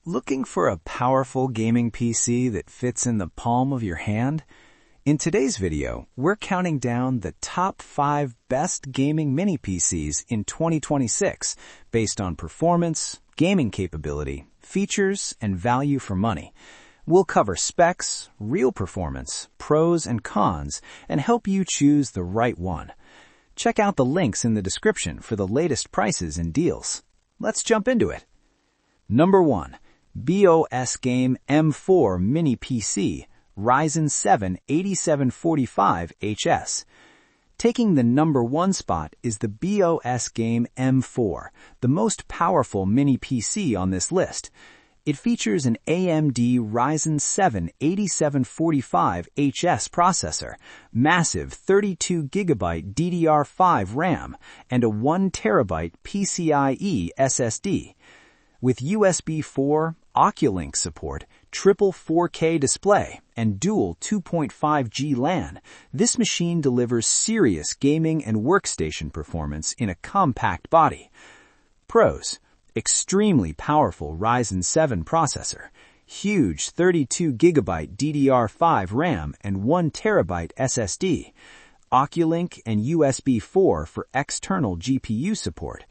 Looking for a powerful gaming PC that fits in the palm of your hand? In today's video, we're counting down the top 5 best gaming mini PCs in 2026 based on performance, gaming capability, features, and value for money. We'll cover specs, real performance, pros and cons, and help you choose the right one. Check out the links in the description for the latest prices and deals. Let's jump into it. Number 1. BOSGAME M4 Mini PC, Ryzen 7 8745HS. Taking the number 1 spot is the BOSGAME M4, the most powerful mini PC on this list. It features an AMD Ryzen 7 8745HS processor, massive 32GB DDR5 RAM, and a 1TB PCIe SSD. With USB 4, Oculink support, triple 4K display, and dual 2.5G LAN, this machine delivers serious gaming and workstation performance in a compact body. Pros: extremely powerful Ryzen 7 processor, huge 32GB DDR5 RAM and 1TB SSD, Oculink and USB 4 for external GPU support,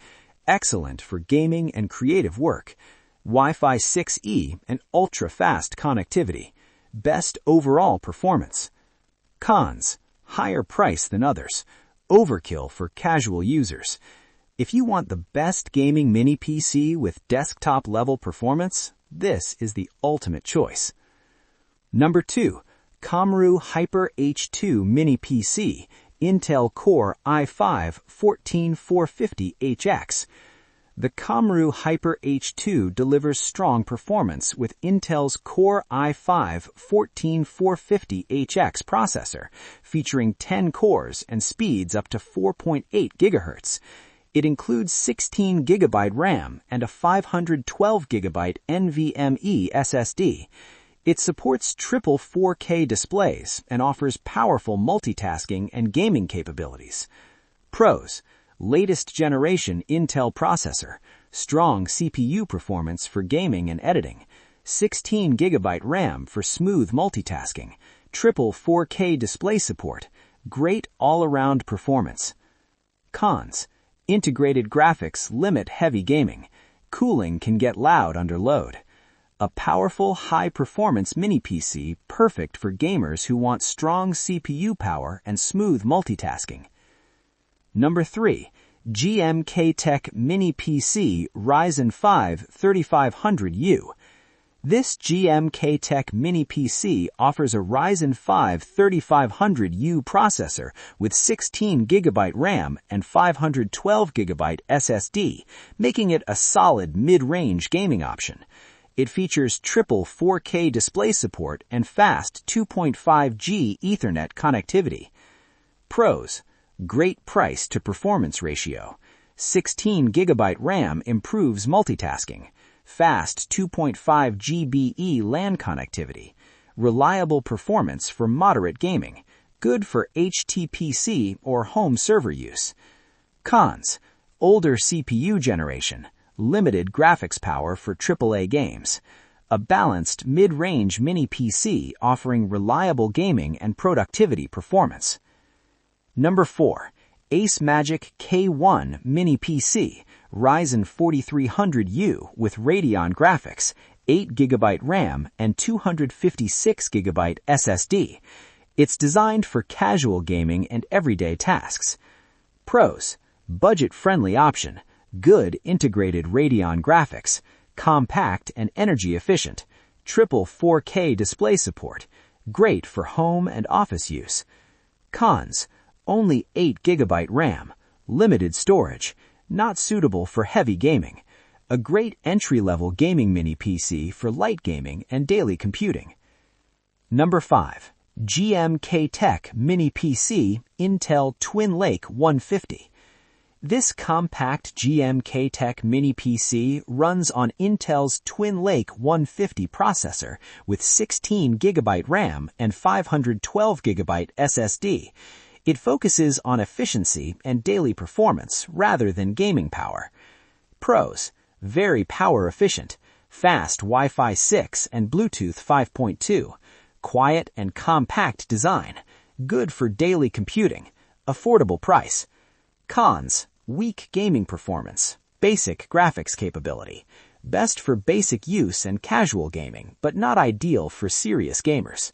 excellent for gaming and creative work, Wi-Fi 6E and ultra-fast connectivity, best overall performance. Cons: higher price than others, overkill for casual users. If you want the best gaming mini PC with desktop-level performance, this is the ultimate choice. Number 2. KAMRUI Hyper H2 Mini PC, Intel Core i5-14450HX. The KAMRUI Hyper H2 delivers strong performance with Intel's Core i5-14450HX processor, featuring 10 cores and speeds up to 4.8 GHz. It includes 16GB RAM and a 512GB NVMe SSD. It supports triple 4K displays and offers powerful multitasking and gaming capabilities. Pros: latest generation Intel processor, strong CPU performance for gaming and editing, 16GB RAM for smooth multitasking, triple 4K display support, great all-around performance. Cons: integrated graphics limit heavy gaming. Cooling can get loud under load. A powerful, high-performance mini PC perfect for gamers who want strong CPU power and smooth multitasking. Number 3. GMKtec Mini PC Ryzen 5 3500U. This GMKtec Mini PC offers a Ryzen 5 3500U processor with 16GB RAM and 512GB SSD, making it a solid mid-range gaming option. It features triple 4K display support and fast 2.5G Ethernet connectivity. Pros: great price to performance ratio. 16GB RAM improves multitasking. Fast 2.5 GBE LAN connectivity, reliable performance for moderate gaming, good for HTPC or home server use. Cons: older CPU generation, limited graphics power for AAA games, a balanced mid-range mini PC offering reliable gaming and productivity performance. Number 4. ACEMAGIC K1 Mini PC, Ryzen 4300U with Radeon graphics, 8GB RAM and 256GB SSD. It's designed for casual gaming and everyday tasks. Pros: budget-friendly option, good integrated Radeon graphics, compact and energy efficient, triple 4K display support, great for home and office use. Cons: only 8GB RAM, limited storage, not suitable for heavy gaming, a great entry-level gaming mini PC for light gaming and daily computing. Number 5. GMKtec Mini PC Intel Twin Lake 150. This compact GMKtec Mini PC runs on Intel's Twin Lake 150 processor with 16GB RAM and 512GB SSD. It focuses on efficiency and daily performance rather than gaming power. Pros: very power efficient, fast Wi-Fi 6 and Bluetooth 5.2, quiet and compact design, good for daily computing, affordable price. Cons: weak gaming performance, basic graphics capability, best for basic use and casual gaming, but not ideal for serious gamers.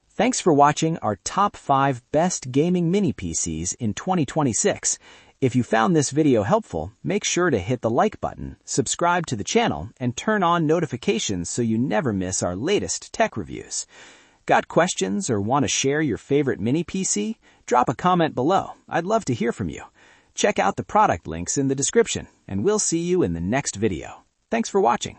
Thanks for watching our top 5 best gaming mini PCs in 2026. If you found this video helpful, make sure to hit the like button, subscribe to the channel, and turn on notifications so you never miss our latest tech reviews. Got questions or want to share your favorite mini PC? Drop a comment below. I'd love to hear from you. Check out the product links in the description, and we'll see you in the next video. Thanks for watching.